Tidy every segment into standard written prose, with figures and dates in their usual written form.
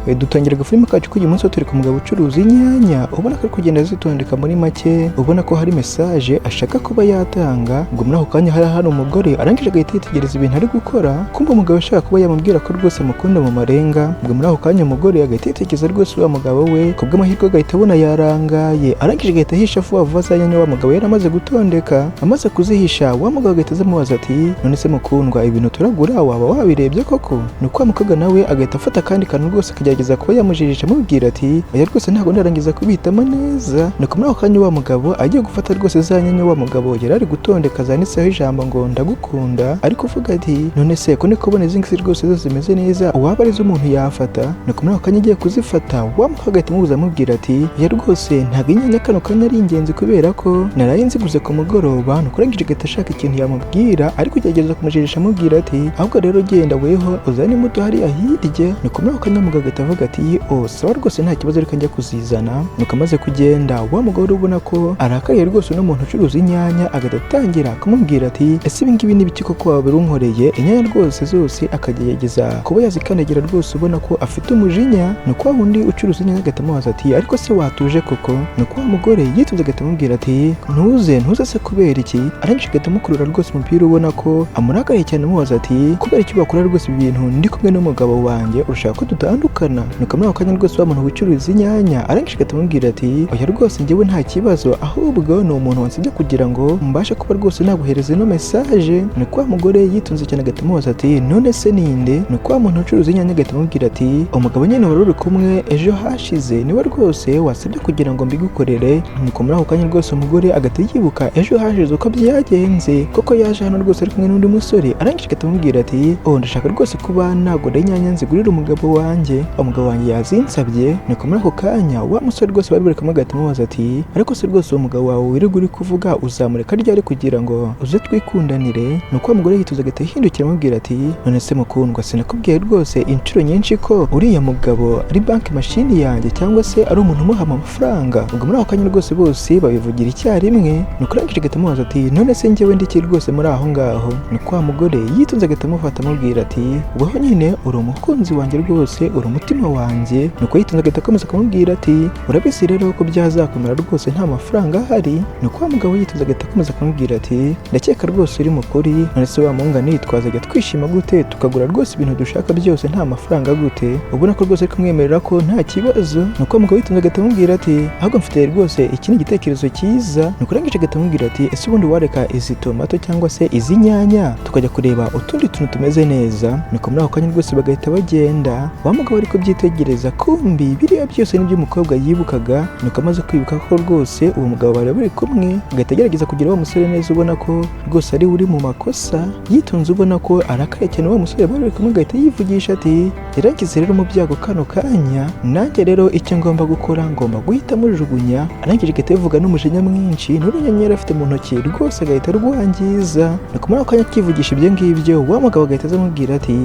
dutangira agafilime kacu k'uyu munsi turi ku mugabo ucuruza inyanya ubona ko ari kugenda zitondeka muri make, ubona ko hari message ashaka kuba yatanga. Ngo muri ako kanya hari umugore arangije agahita yitegereza ibintu ari gukora, kumva umugabo ashaka kuba yamubwira ko rwose amukunda mu marenga. Ngo muri ako kanya umugore agahita yitegereza rwose wa mugabo we, kubw'amahirwe agahita abona yarangaye, arangije agahita ahisha vuba vuba za nyanya wa mugabo yari amaze gutondeka. Amaze kuzihisha wa mugabo agahita amubaza ati none se mukundwa, ibintu turagura waba wabirebye koko? Nuko wa mukobwa nawe agahita afata akandi kantu rwose akagerageza kuba yamujijisha amubwira ati oya rwose ntabwo ndarangiza kubihitamo neza. Nuko muri ako kanya wa mugabo agiye gufata rwose za nyanya wa mugabo yari ari gutondeka zanditseho ijambo ngo ndagukunda, ari kuvuga ati none se ko niko ubona izi ngisi rwose zose zimeze neza uwaba arizo umuntu yafata? Nuko muri ako kanya agiye kuzifata wa mukobwa agahita amubuza amubwira ati oya rwose ntabwo inyanya kano kanya ari ingenzi kubera ko naraye nziguze ku mugoroba. Nuko arangije agahita ashaka ikintu yamubwira ariko kugerageza kumujijisha amubwira ati ahubwo rero genda weho uzane imbuto hariya hirya. Nuko muri ako kanya umugabo agahita avuga ati sawa rwose nta kibazo reka njya kuzizana. Nuko amaze kugenda wa mugabo ubona ko arakariye rwose uno muntu ucuruza inyanya agahita atangira kumubwira ati ese ibi ngibi ni ibiki koko waba urunkoreye? Inyanya rwose zose akagerageza kuba yazikandagira rwose ubona ko afite umujinya. Nuko wa wundi ucuruza inyanya agahita amubaza ati ariko se watuje koko? Nuko wa mugore yitunze agahita amubwira ati ntuze se kubera iki? Arangije agahita amukurura rwose umupira ubona ko amurakariye cyane amubaza ati kubera iki bakora rwose ibi bintu ndi kumwe n'umugabo wanjye, urashaka ko dutandukana? Nuko muri ako kanya rwose wa muntu wicuruza inyanya arangije agahita amubwira ati oya rwose njyewe nta kibazo, ahubwo ni umuntu wansabye kugira ngo mbashe kuba rwose naguhereza ino message. Nuko wa mugore yitunze cyane agahita amubaza ati none se ninde? Nuko wa muntu ucuruza inyanya agahita amubwira ati umugabo nyine wari uri kumwe ejo hashize niwe rwose wasabye kugira ngo mbigukorere. Nuko muri ako kanya rwose umugore agahita yibuka ejo hashize uko byagenze, koko yaje hano rwose ari kumwe n'undi musore. Arangije agahita amubwira ati ndashaka rwose kuba nagura inyanya nzigurira umugabo wanjye, umugabo wanjye yazinsabye. Nuko muri ako kanya wa musore rwose bari bari kumwe agahita amubaza ati ariko se rwose uwo mugabo wawe wirirwa uri kuvuga uzamureka ryari kugira ngo uze twikundanire? Nuko wa mugore yituza agahita yihindukira amubwira ati none se mukundwa, sinakubwiye rwose inshuro nyinshi ko uriya mugabo ari banki mashini yanjye cyangwa se ari umuntu umuha amafaranga? Ubwo muri ako kanya rwose bose babivugira icyarimwe. Nuko arangije agahita amubaza ati none se njyewe ndiki rwose muri aho ngaho? Nuko wa mugore yitunze agahita amufata amubwira ati wowe nyine uri umukunzi wanjye rwose, uri umutima wanjye. Nuko yitunze agahita akomeza akamubwira ati urabizi rero ko byazakomera rwose nta mafaranga ahari? Nuko wa mugabo yitunze agahita akomeza akamubwira ati ndakeka rwose uri mukuri, none se wa muhungu nitwazajya twishima gute tukagura rwose ibintu dushaka byose nta mafaranga gute? Ubona ko rwose ari kumwemerera ko nta kibazo. Nuko umugabo yitunze agahita amubwira ati ahubwo mfite rwose iki ni igitekerezo cyiza. Nuko arangije agahita amubwira ati ese ubundi wareka izi tomato cyangwa se izi nyanya tukajya kureba utundi tuntu tumeze neza? Nuko muri ako kanya rwose bagahita bagenda, wa mugabo ari kubyitegereza kumbi biriya byose nibyo umukobwa yibukaga. Nuko amaze kwibuka ko rwose uwo mugabo bari bari kumwe agahita agerageza kugira wa musore neza ubona ko rwose ari uri mu makosa. Yitunze ubona ko arakaye cyane wa musore bari bari kumwe agahita yivugisha ati yaragize rero mu byago kano kanya, nanjye rero icyo ngomba gukora ngomba guhita mujugunya. Arangije agahita yivuga n'umujinya mwinshi n'urunyanya yari afite mu ntoki rwose agahita rwangiza. Nuko muri ako kanya akivugisha ibyo ngibyo wa mugabo agahita amubwira ati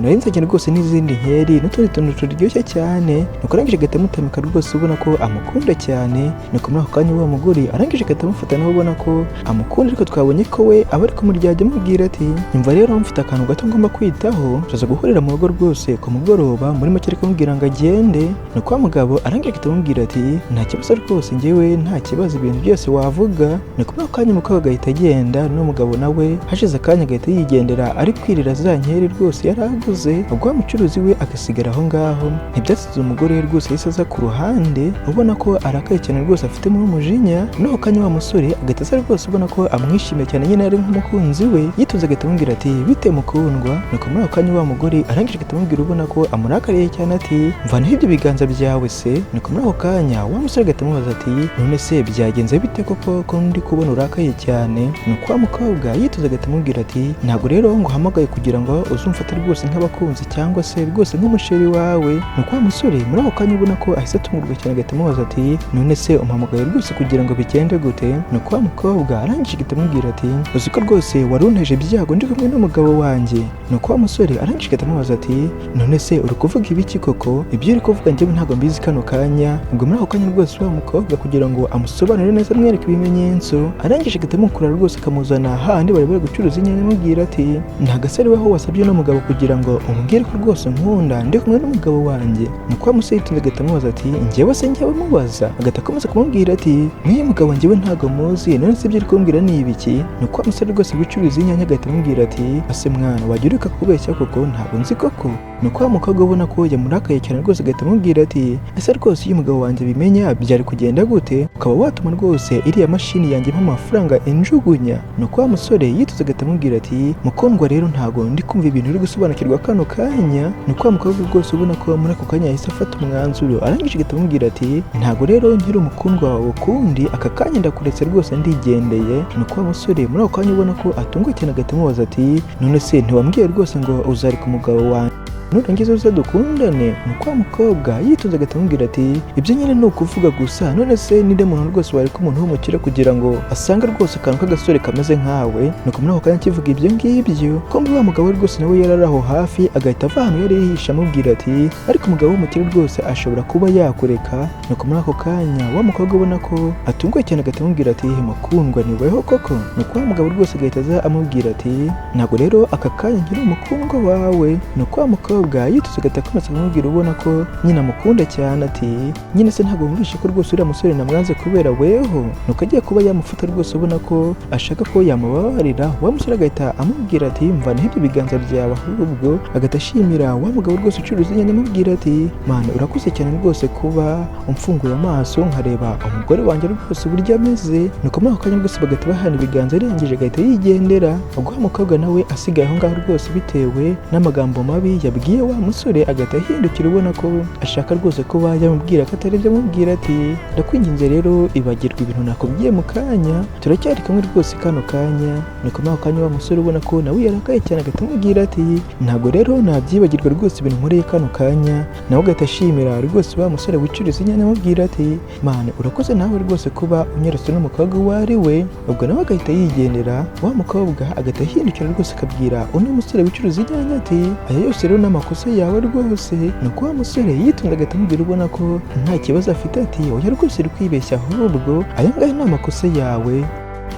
nari nzanye rwose n'izindi nkeri n'utundi tuntu turyoshye cyane. Nuko arangije agahita amutamika rwose ubona ko amukunda cyane. Nuko muri ako kanya wa mugore arangije agahita amufata nawe ubona ko amukunda, ariko twabonye ko we aba ari kumuryajya amubwira ati nyumva rero mfite akantu gato ngomba kwitaho, tuza guhurira mu rugo rwose ku mugoroba muri make ariko amubwira ngo agende. Nuko wa mugabo arangije agahita amubwira ati nta kibazo rwose njyewe nta kibazo ibintu byose wavuga. Nuko muri ako kanya umukobwa agahita agenda n'umugabo nawe hashize akanya agahita yigendera ari kwirira za nkeri rwose yari aguze. Ubwo wa mucuruzi we agasigara aho ngaho. Ntibyasize umugore rwose yahise aza ku ruhande ubona ko arakaye cyane rwose afitemo umujinya. N'ako kanya wa musore agahita aza rwose ubona ko amwishimiye cyane nyine ari nk'umukunzi we. Yitunze agahita amubwira ati bite mukundwa? Nuko muri ako kanya wa mugore arangije agahita amubwira ubona ko amurakariye cyane ati mvanaho ibyo biganza byawe se. Nuko muri ako kanya wa musore agahita amubaza ati none se byagenze bite koko ko ndi kubona urakaye cyane? Nuko wa mukobwa yitunze agahita amubwira ati ntabwo rero ngo uhamagaye kugira ngo uzumfate rwose nk'abakunzi cyangwa se rwose nk'umusheri wawe. Nuko wa musore muri ako kanya ubona ko ahise atungurwa cyane agahita amubaza ati none se umpamagaye rwose kugira ngo bigende gute? Nuko wa mukobwa arangije agahita amubwira ati uzi ko rwose wari unteje ibyago ndi kumwe n'umugabo wanjye? Nuko wa musore arangije agahita amubaza ati none se uri kuvuga ibiki koko? Ibyo uri kuvuga njyewe ntabwo mbizi kano kanya. Ubwo muri ako kanya rwose wa mukobwa kugira ngo amusobanurire neza amwereke ibimenyetso arangije agahita amukura rwose akamuzana hahandi bari bari gucuruza inyanya amubwira ati ntabwo se ari weho wasabye n'umugabo kugira ngo umubwire ko rwose nkunda ndi kumwe n'umugabo mugabo wanjye. Nuko wa musore yitonze agahita amubaza ati njyewe se njyewe mubaza, agahita akomeza kumubwira ati n'uyu mugabo njyewe ntago muzi, none se ibyo uri kumbwira ni ibiki? Nuko wa musore rwose wicuruza inyanya agahita amubwira ati ase mwana wajya ureka kubeshya koko ntabwo nzi koko. Nuko wa mukobwa ubona ko yamurakaye cyane rwose agahita amubwira ati ese rwose iyo umugabo wanjye bimenya byari kugenda gute, ukaba watuma rwose iriya mashini yanjye mpa amafaranga injugunya? Nuko wa musore yituze agahita amubwira ati mukundwa rero ntago ndi kumva ibintu uri gusobanukirwa kano kanya. Nuko wa mukobwa rwose ubona ko muri ako kanya yahise afata umwanzuro, arangije agahita amubwira ati ntago rero nkiri umukundwa wawe ukundi, aka kanya ndakuretse rwose ndigendeye. Nuko wa musore muri ako kanya ubona ko atunguye cyane agahita amubaza ati none se ntiwambwiye rwose ngo uzareka umugabo wanjye nurangiza uze dukundane? Nuko wa mukobwa yitonze agahita amubwira ati ibyo nyine ni ukuvuga gusa, none se ninde muntu rwose wareka umuntu w'umukire kugira ngo asange rwose akantu k'agasore kameze nkawe? Nuko muri ako kanya akivuga ibyo ngibyo kumbe wa mugabo rwose nawe yarari aho hafi, agahita ava ahantu yari yihishe amubwira ati ariko umugabo w'umukire rwose ashobora kuba yakureka. Nuko muri ako kanya wa mukobwa ubona ko atunguye cyane agahita amubwira ati mukundwa ni weho koko? Nuko wa mugabo rwose agahita aza amubwira ati ntabwo rero aka kanya nkiri umukundwa wawe. Nuko wa mukobwa yituze agahita akomeza kumubwira ubona ko nyine amukunda cyane ati nyine se ntabwo wumvishe ko rwose uriya musore namwanze kubera weho? Nuko agiye kuba yamufata rwose ubona ko ashaka ko yamubabarira, wa musore agahita amubwira ati mvanaho ibyo biganza byawe, ahubwo agahita ashimira wa mugabo rwose ucuruza inyanya amubwira ati mana urakoze cyane rwose kuba umfunguye amaso nkareba umugore wanjye rwose uburyo ameze. Nuko muri ako kanya rwose bagahita bahana ibiganza, arangije agahita yigendera. Ubwo wa mukobwa nawe asigaye aho ngaho rwose bitewe n'amagambo mabi yabwiye wa musore, agahita ahindukira ubona ko ashaka rwose kuba yamubwira ko atari byo amubwira ati ndakwinginze rero ibagirwa ibintu nakubwiye mu kanya, turacyari kumwe rwose kano kanya. Nuko muri ako kanya wa musore ubona ko nawe yarakaye cyane agahita amubwira ati ntabwo rero nabyibagirwa rwose ibintu nkoreye kano kanya. Nawe agahita ashimira rwose wa musore wicuruza inyanya amubwira ati mana urakoze nawe rwose kuba unyeretse n'umukobwa uwo ari we. Ubwo nawe agahita yigendera, wa mukobwa agahita ahindukira rwose akabwira undi musore wicuruza inyanya ati aya yose rero n'amakosa yawe rwose. Nuko wa musore yitonda agahita amubwira ubona ko nta kibazo afite ati oya rwose uri kwibeshya, ahubwo aya ngaya ni amakosa yawe.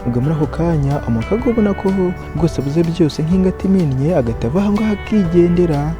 Ubwo muri ako kanya umukobwa ubona ko rwose abuze byose nk'ingata imennye, agahita ava aho ngaho akigendera.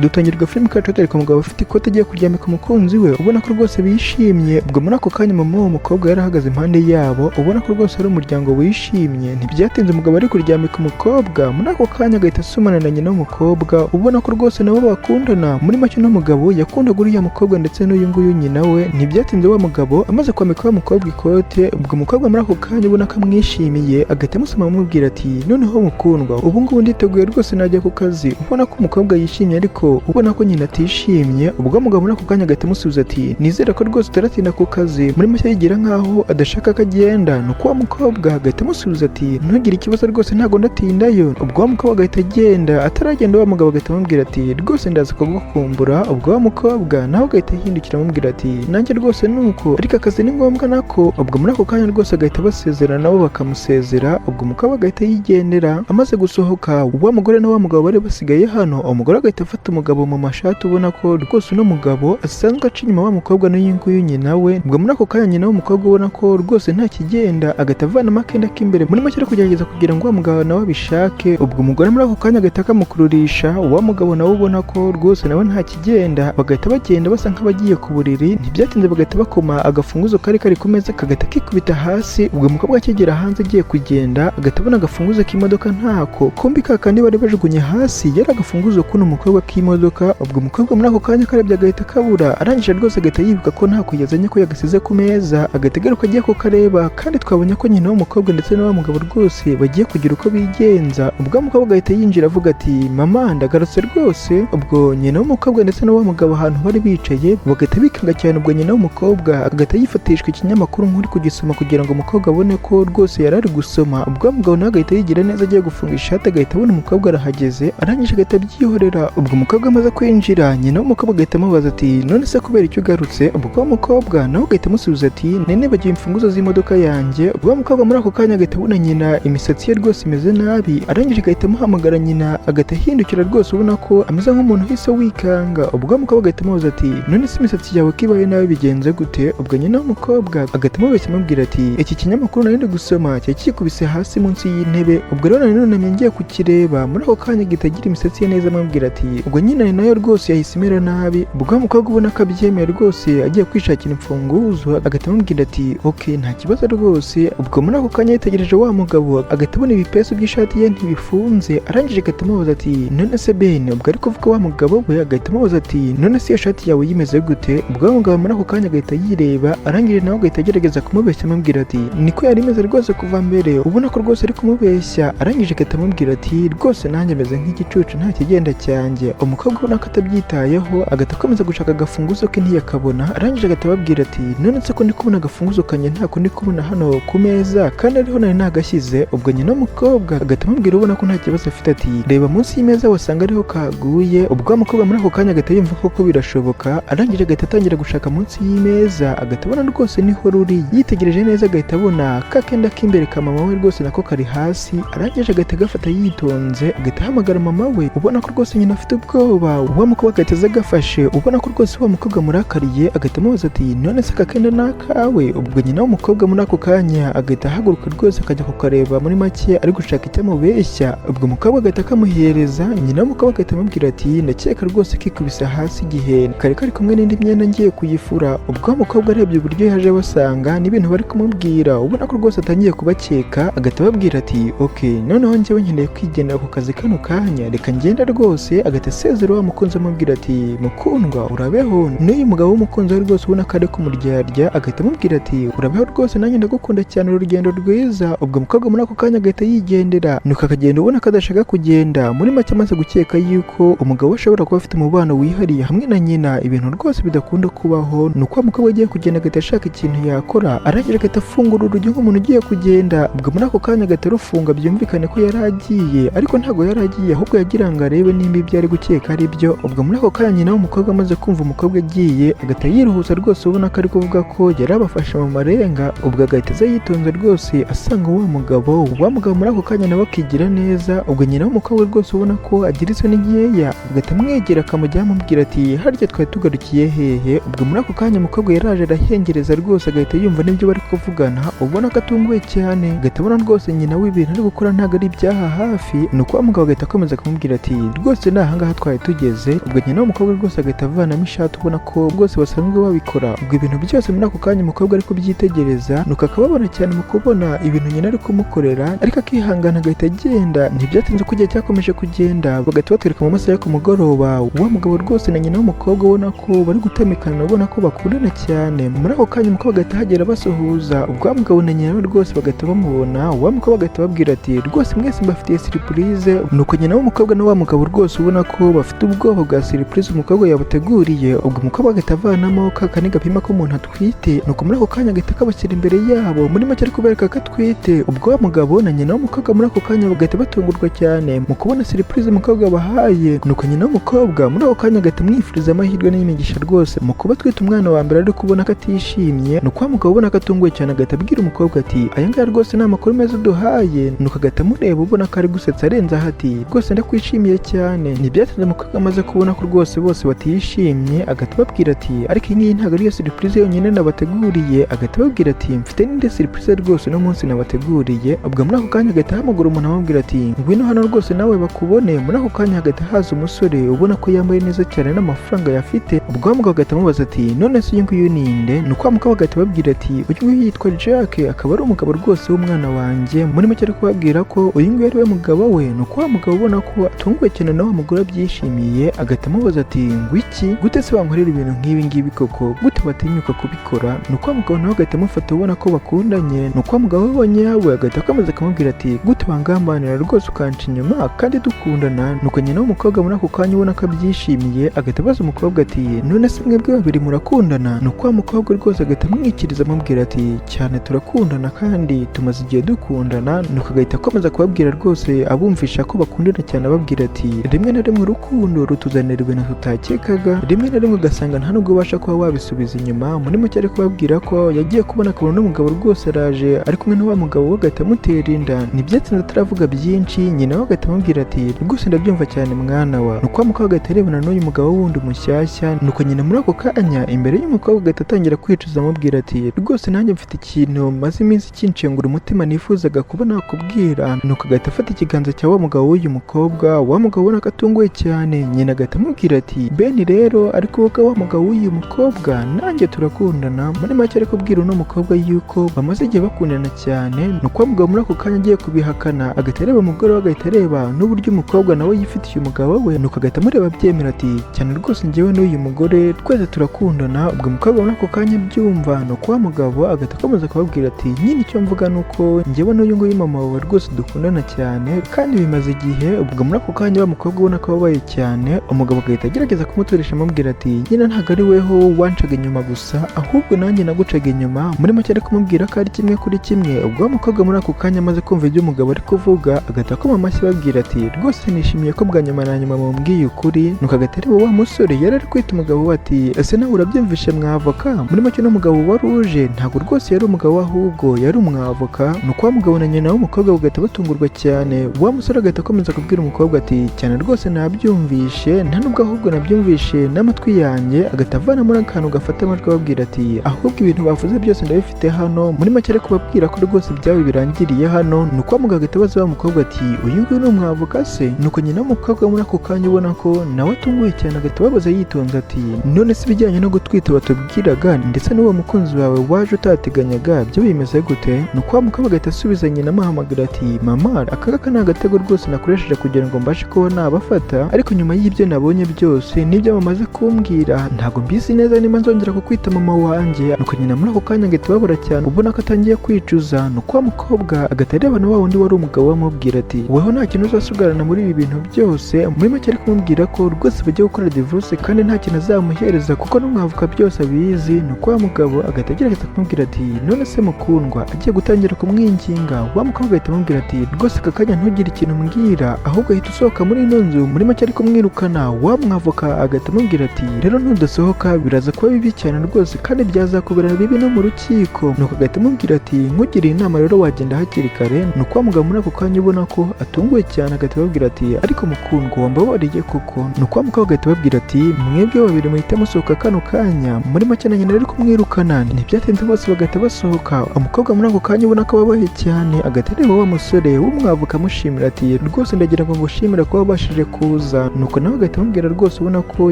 Dutangirwa filime kacu tutareka umugabo ufite ikote agiye kuryamika umukunzi we, ubona ko rwose bishimye. Ubwo muri ako kanya mama w'uwo mukobwa yari ahagaze impande yabo, ubona ko rwose ari umuryango wishimye. Ntibyatinze umugabo ari kuryamika umukobwa, muri ako kanya agahita asomana na nyina w'umukobwa, ubona ko rwose nabo bakundana. Muri make uno mugabo yakundaga uriya mukobwa ndetse n'uyu nguyu nyina we. Ntibyatinze wa mugabo amaze kwambika wa mukobwa ikote, ubwo umukobwa muri ako kanya ubona ko amwishimiye, agahita amusoma amubwira ati noneho mukundwa ubu ngubu nditeguye rwose najya ku kazi. Ubona ko umukobwa yishimye ariko ubona ko nyina atishimye. Ubwo mugabo muri ako kanya agahita amusubiza ati nizere ko rwose utaratinda ku kazi. Muri make yigira nkaho adashaka ko agenda. Nuko wa mukobwa agahita amusubiza ati ntugire ikibazo rwose ntabwo ndatindayo. Ubwo wa mukobwa agahita agenda, ataragenda wa mugabo agahita amubwira ati rwose ndaza kugukumbura. Ubwo wa mukobwa nawe agahita ahindukira amubwira ati nanjye rwose nuko ariko akazi ni ngombwa nako. Ubwo muri ako kanya rwose agahita basezerana nabo bakamusezera. Ubwo umukobwa agahita yigendera. Amaze gusohoka wa mugore na wa mugabo bari basigaye hano, umugore agahita afata umugabo mu mashati ubona ko rwose uno mugabo asanzwe aca inyuma wa mukobwa n'uyu nguyu nyina we. Ubwo muri ako kanya nyina w'umukobwa ubona ko rwose nta kigenda, agahita avanamo akenda k'imbere muri make ari kugerageza kugira ngo wa mugabo nawe abishake. Ubwo umugore muri ako kanya agahita akamukururisha, wa mugabo nawe ubona ko rwose nawe nta kigenda, bagahita bagenda basa nk'abagiye ku buriri. Ntibyatinze bagahita bakoma agafunguzo kari kari ku meza kagahita kikubita hasi. Ubwo umukobwa akigera hanze agiye kugenda agahita abona agafunguzo k'imodoka ntako, kumbi kakandi bari bajugunye hasi yari agafunguzo k'uno mukobwa k'imodoka. Ubwo umukobwa muri ako kanya karebye agahita kabura, arangije rwose agahita yibuka ko ntako yazanye ko yagasize ku meza, agahita agaruka agiye kukareba. Kandi twabonye ko nyina w'umukobwa ndetse na wa mugabo rwose bagiye kugira uko bigenza. Ubwo umukobwa agahita yinjira avuga ati mama ndagarutse rwose. Ubwo nyina w'umukobwa ndetse na wa mugabo ahantu bari bicaye bagahita bikanga cyane. Ubwo nyina w'umukobwa agahita yifatishwa ikinyamakuru nk'uri kugisoma kugira ngo umukobwa abone ko rwose yari ari gusoma. Ubwo wa mugabo nawe agahita yigira neza agiye gufunga ishati, agahita abona umukobwa arahageze, arangije agahita abyihorera. Ubwo umukobwa amaze kwinjira nyina w'umukobwa agahita amubaza ati none se kubera icyo ugarutse? ubwo umukobwa nawe agahita amusubiza ati nene bagiye imfunguzo z'imodoka yanjye. ubwo umukobwa muri ako kanya agahita abona nyina imisatsi ye rwose imeze nabi, arangije agahita amuhamagara nyina agahita ahindukira rwose ubona ko ameze nk'umuntu uhise wikanga. ubwo umukobwa agahita amubaza ati none se imisatsi yawe ko ibaye nabi bigenze gute? ubwo nyina w'umukobwa agahita amubeshya amubwira ati iki kinyamakuru nari ndi gusoma cyari kikubise hasi munsi y'intebe, ubwo rero nanone ngiye kukireba. muri ako kanya agahita agira imisatsi ye neza amubwira ati ubwo nyina nayo rwose yahise imera nabi. ubwo umukobwa ubona ko abyemeye rwose agiye kwishakira imfunguzo agahita amubwira ati ok nta kibazo rwose. ubwo muri ako kanya yitegereje wa mugabo agahita abona ibipesu by'ishati ye ntibifunze, arangije agahita amubaza ati none se Ben? ubwo ari kuvuga wa mugabo we agahita amubaza ati none se iyo shati yawe yimeze gute? ubwo wa mugabo muri ako kanya agahita yireba, arangije nawe agahita agerageza kumubeshya amubwira ati niko yari imeze rwose kuva mbere, ubona ko rwose ari kumubeshya. arangije agahita amubwira ati rwose nanjye meze nk'igicucu nta kigenda cyanjye. umukobwa ubona ko atabyitayeho agahita akomeza gushaka agafunguzo ke ntiyakabona, arangije agahita ababwira ati none se ko ndi kubona agafunguzo kanjye ntako ndi kubona hano ku meza kandi ariho nari nagashyize? ubwo nyina w'umukobwa agahita amubwira ubona ko nta kibazo afite ati reba munsi y'imeza wasanga ariho kaguye. ubwo umukobwa muri ako kanya agahita yumva koko birashoboka, arangije agahita atangira gushaka munsi y'imeza agahita abona rwose niho ruri. yitegereje neza agahita abona ka kenda k'imbere ka mama we rwose nako kari hasi, arangije agahita agafata yitonze agahita ahamagara mama we ubona ko rwose nyina afite ubwoba. wa mukobwa agahita aza agafashe ubona ko rwose wa mukobwa murakariye agahita amubaza ati none se aka kenda ni akawe? ubwo nyina w'umukobwa muri ako kanya agahita ahaguruka rwose akajya kukareba muri make ari gushaka icyo amubeshya. ubwo umukobwa agahita akamuhereza, nyina w'umukobwa agahita amubwira ati ndakeka rwose kikubise hasi igihe kari kari kumwe n'indi myenda ngiye kuyifura. ubwo umukobwa arebye uburyo yaje basanga n'ibintu bari kumubwira ubona ko rwose atangiye kubakeka, agahita ababwira ati ok noneho njyewe nkeneye kwigendera ku kazi kano kanya reka ngenda rwose. agahita asezera wa mukunzi amubwira ati mukundwa urabeho. n'uyu mugabo w'umukunzi we rwose ubona ko ari kumuryarya agahita amubwira ati urabeho rwose nanjye ndagukunda cyane urugendo rwiza. ubwo umukobwa muri ako kanya agahita yigendera, nuko akagenda ubona ko adashaka kugenda. muri make amaze gukeka yuko umugabo ashobora kuba afite umubano wihariye hamwe na nyina, ibintu rwose bidakunda kubaho, nuko wa mukobwa agiye kugenda agahita ashaka ikintu yakora, arangije agahita afungura urugi nk'umuntu ugiye kugenda. ubwo muri ako kanya agahita arufunga byumvikane ko yari agiye, ariko ntabwo yari agiye ahubwo yagira ngo arebe nimba ibyo ari gukeka ari byo. ubwo muri ako kanya nyina w'umukobwa amaze kumva umukobwa agiye agahita yiruhusa rwose ubona ko ari kuvuga ko yari abafashe mu marenga. ubwo agahita aza yitonze rwose asanga wa mugabo muri ako kanya nawe akigira neza. ubwo nyina w'umukobwa rwose ubona ko agira isoni nkeya agahita amwegera akamujyaho amubwira ati harya twari tugarukiye hehe? ubwo muri ako kanya umukobwa yaraje arahengereza rwose agahita yumva n'ibyo bari kuvugana ubona ko atunguwe cyane, agahita abona rwose nyina w'ibintu ari gukora ntabwo ari ibyaha hafi, nuko wa mugabo agahita akomeza akamubwira ati rwose ni ahangaha twari tugeze. ubwo nyina w'umukobwa rwose agahita avanamo ishati ubona ko rwose basanzwe babikora. ubwo ibintu byose muri ako kanya umukobwa ari kubyitegereza, nuko akababara cyane mu kubona ibintu nyina ari kumukorera, ariko akihangana agahita agenda. ntibyatinze ko igihe cyakomeje kugenda bagahita batwereka mu masaha yo ku mugoroba wa mugabo rwose na nyina w'umukobwa ubona ko bari gutamikana ubona ko bakundana cyane. muri ako kanya umukobwa agahita ahagera basuhuza, ubwo wa mugabo na nyina we rwose bagahita bamubona. wa mukobwa agahita ababwira ati rwose mwese mbafitiye surprise. nuko nyina w'umukobwa na wa mugabo rwose ubona ko bafite ubwoba bwa surprise umukobwa yabuteguriye. ubwo umukobwa agahita avanamo ka kani gapima ko umuntu atwite, nuko muri ako kanya agahita kabashyira imbere yabo muri make ari kubereka ko atwite. ubwo wa mugabo na nyina w'umukobwa muri ako kanya bagahita batungurwa cyane mu kubona surprise umukobwa bahaye. nuko nyina w'umukobwa muri ako kanya agahita amwifuriza amahirwe n'imigisha rwose mu kuba atwite umwana wa mbere ari kubona ko atishimye. nuko wa mugabo ubona ko atunguwe cyane agahita abwira umukobwa ati aya ngaya rwose ni amakuru meza uduhaye. nuko agahita amureba ubona ko ari gusetsa arenzaho ati rwose ndakwishimiye cyane. ntibyatinze umukobwa amaze kubona ko rwose bose batishimye agahita ababwira ati ariko iyi ngiyi ntabwo ariyo surprise yonyine nabateguriye. agahita ababwira ati mfite n'indi surprise rwose uno munsi nabateguriye. ubwo muri ako kanya agahita ahamagara umuntu amubwira ati ngwino hano rwose nawe bakubone. muri ako kanya hagahita haza umusore ubona ko yambaye neza cyane n'amafaranga yafite. ubwo wa mugabo agahita amubaza ati none se uyu nguyu ninde? nuko wa mugabo agahita ababwira ati uyu nguyu yitwa Jack, akaba ari umugabo rwose w'umwana wanjye. muri make ari kubabwira ko uyu nguyu ari we mugabo we. nuko wa mugabo ubona ko atunguwe cyane na wa mugore abyishimiye agahita amubaza ati ngwiki gute se wankorera ibintu nk'ibi ngibi koko gute batinyuka kubikora? nuko wa mugabo nawe agahita amufata ubona ko bakundanye. nuko wa mugabo abonye yawe agahita akomeza akamubwira ati gute wangambanira rwose ukanca inyuma kandi dukundana? nuko nyina w'umukobwa muri ako kanya ubona ko abyishimiye agahita abaza umukobwa ati none se mwebwe babiri murakundana? nuko wa mukobwa rwose agahita amwikiriza amubwira ati cyane turakundana kandi tumaze igihe dukundana. nuko agahita akomeza kubabwira rwose abumvisha ko bakundana cyane ababwira ati rimwe na rimwe urukundo rutuzanira ibintu tutakekaga, rimwe na rimwe ugasanga nta nubwo ubasha kuba wabisubiza inyuma. Muri make ari kubabwira ko yagiye kubona akabona n'umugabo rwose araje ari kumwe na wa mugabo we agahita amutera inda. Ntibyatsinze ataravuga byinshi, nyina we agahita amubwira ati rwose ndabyumva cyane mwana wa. Nuko wa mukobwa agahita arebana n'uyu mugabo wundi mushyashya, nuko nyina muri ako kanya imbere y'umukobwa agahita atangira kwicuza amubwira ati rwose nanjye mfite ikintu maze iminsi kinshengura umutima nifuzaga kuba nakubwira. Nuko agahita afata ikiganza cya wa mugabo w'uyu mukobwa, wa mugabo ubona ko atunguwe cyane. Nyina agahita amubwira ati Beni rero ariko wowe wa mugabo w'uyu mukobwa nanjye turakundana. Muri make ari kubwira uno mukobwa yuko bamaze igihe bakundana cyane. Nuko wa mugabo muri ako kanya agiye kubihakana agahita areba umugore we, agahita areba n'uburyo umukobwa nawe yifitiye umugabo we, nuko agahita amureba abyemera ati cyane rwose njyewe n'uyu mugore twese turakundana. Ubwo umukobwa muri ako kanya abyumva, nuko wa mugabo agahita akomeza kubabwira ati nyine icyo mvuga ni uko njyewe n'uyu nguyu mama wawe rwose dukundana cyane kandi bimaze igihe. Ubwo muri ako kanya wa mukobwa ubona ko ababaye cyane, umugabo agahita agerageza kumuturisha amubwira ati nyine ntabwo ari weho wancaga inyuma gusa ahubwo nanjye nagucaga inyuma. Muri make ari kumubwira ko ari kimwe kuri kimwe. Ubwo wa mukobwa muri ako kanya amaze kumva ibyo umugabo ari kuvuga agahita akoma amashyi ababwira ati rwose nishimiye ko bwa nyuma na nyuma mumbwiye ukuri. Nuko agahita areba wa musore yari ari kwita umugabo we ati ese nawe urabyumvishe mwavoka? Muri make uno mugabo wari uje ntabwo rwose yari umugabo we ahubwo yari umwavoka. Nuko wa mugabo na nyina w'umukobwa bagahita batungurwa cyane. Wa musore agahita akomeza kubwira umukobwa ati cyane rwose nabyumvishe, nta nubwo ahubwo nabyumvishe n'amatwi yanjye. agahita avanamo akantu gafata amajwi ababwira ati ahubwo ibintu bavuze byose ndabifite hano. Muri make ari kubabwira ko rwose byaba birangiriye hano. Nuko wa mugabo agahita abaza wa mukobwa ati uyu nguyu ni umwavoka se? Nuko nyina w'umukobwa muri ako kanya ubona ko nawe atunguwe cyane agahita ababaza yitonze ati none se ibijyanye no gutwita batubwiraga ndetse n'uwo mukunzi wawe waje utateganyaga byo bimeze gute? Nuko wa mukobwa agahita asubiza nyina amuhamagara ati mama aka ni agatego rwose nakoresheje kugira ngo mbashe kuba nabafata, ariko nyuma y'ibyo nabonye byose n'ibyo bamaze kumbwira ntabwo mbizi neza niba nzongera kukwita mama wanjye. Nuko nyina muri ako kanya agahita ababara cyane ubona ko atangiye kwicuza. Nuko wa mukobwa agahita areba na wa wundi wari umugabo we amubwira ati weho nta kintu uzasigarana muri ibi bintu byose. Muri make ari kumubwira ko rwose bagiye gukora divorce kandi nta kintu azamuhereza kuko n'umwavoka byose abizi. Nuko wa mugabo agahita agerageza kumubwira ati none se mukundwa, agiye gutangira kumwinginga. Wa mukobwa agahita amubwira ati rwose aka kanya ntugire ikintu mbwira ahubwo ahita usohoka muri ino nzu. Muri make ari kumwirukana. Wa mwavoka agahita amubwira ati rero nudasohoka biraza kuba bibi cyane rwose kandi byazakubera bibi no mu rukiko. Nuko agahita amubwira ati nkugiriye inama rero wagenda hakiri kare. Nuko wa mugabo muri ako kanya ubona ko atunguwe cyane agahita ababwira ati ariko mukundwa wambabariye koko? Nuko wa mukobwa agahita ababwira ati mwebwe babiri muhita musohoka kano kanya. Muri make na nyina ari kumwirukana. Ntibyatinze bose bagahita basohoka. Umukobwa muri ako kanya ubona ko ababaye cyane agahita areba wa musore w'umwavoka amushimira ati rwose ndagira ngo ngushimire ko wabashije kuza. Nuko nawe agahita amubwira rwose ubona ko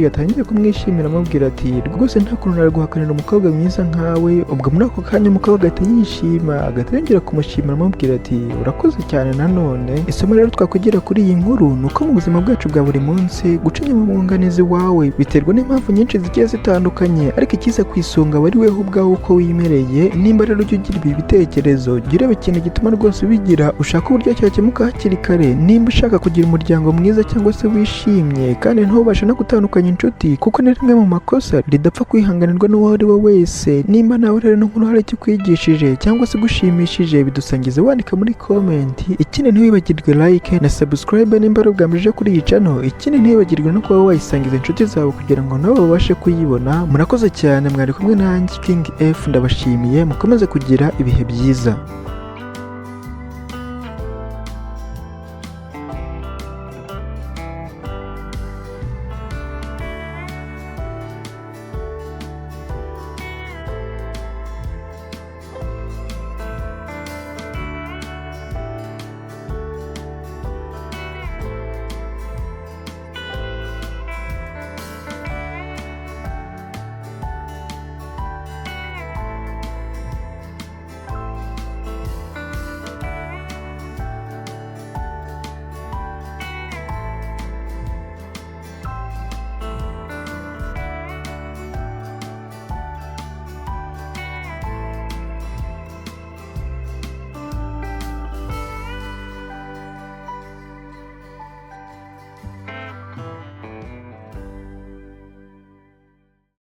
yatangiye kumwishimira amubwira ati rwose nta kuntu naraguhakanira umukobwa mwiza nkawe. Ubwo muri ako kanya umukobwa agahita yishima agahita yongera kumushimira amubwira ati urakoze cyane. Nanone isomo rero twakwigira kuri iyi nkuru ni uko mu buzima bwacu bwa buri munsi guca inyuma umwunganizi wawe biterwa n'impamvu nyinshi zigiye zitandukanye, ariko ikiza ku isonga aba ari weho ubwawe uko wimereye. Nimba rero ujya ugira ibi bitekerezo jya ureba ikintu gituma rwose ubigira, ushaka uburyo cyakemuka hakiri kare. Nimba ushaka kugira umuryango mwiza cyangwa se wishimye kandi ntubashe no gutandukanya inshuti kuko ni rimwe mu makosa ridapfa kwihanganirwa n'uwo ari we wese. Nimba nawe rero n'inkuru hari icyo kwigishije cyangwa se gushimishije bidusangize wandika muri comment. Ikindi ntiwibagirwe like na subscribe nimba ari ubwa mbere kuri iyi channel. Ikindi ntiwibagirwe no kuba wayisangiza inshuti zawe kugira ngo nabo babashe kuyibona. Murakoze cyane, mwari kumwe nanjye King F, ndabashimiye mukomeze kugira ibihe byiza.